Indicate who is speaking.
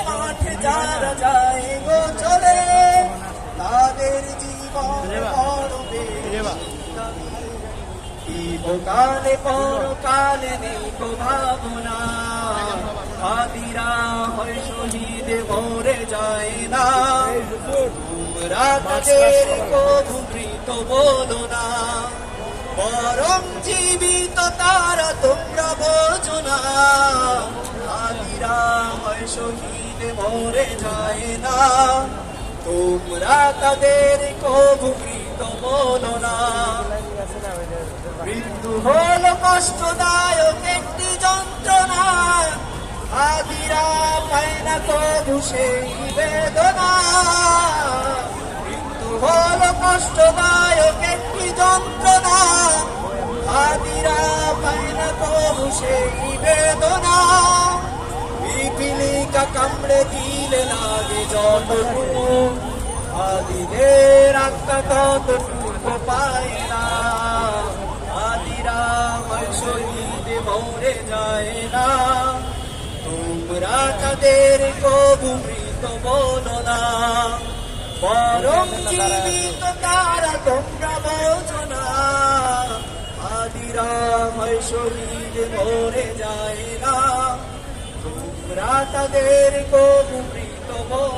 Speaker 1: মাঠে যারা যায় গো চলে, তাদের জীবন মরবে ইহকালে পরকালে নেই কো ভাবনা। হাদিরা হয় শহীদ মরে যায় না, তোমরা তাদের কবু মৃত বলো না, বরং জীবিত তারা তোমরা বোঝো না। হাদিরা হয় শহীদ মরে যায় না, তোমরা তাদের কবু মৃত বলো না। মৃত্যু হলো কষ্টদায়ক একটি যন্ত্রণা, হাদিরা পায় না কবু সেই বেদনা। মৃত্যু হলো কষ্টদায়ক একটি যন্ত্রণা, হাদিরা পায় না কবু সেই বেদনা। পিপিলিকা কামড়ে দিলে লাগে যতটুকু, হাদিদের আত্মা ততটুকু পায় না। হাদিরা হয় শহীদ মরে যায় না, তোমরা তাদের কবু মৃত বলো না, বরং জীবিত তারা তোমরা বোঝো না। হাদিরা হয় শহীদ মরে যায় না, তোমরা তাদের কবু মৃত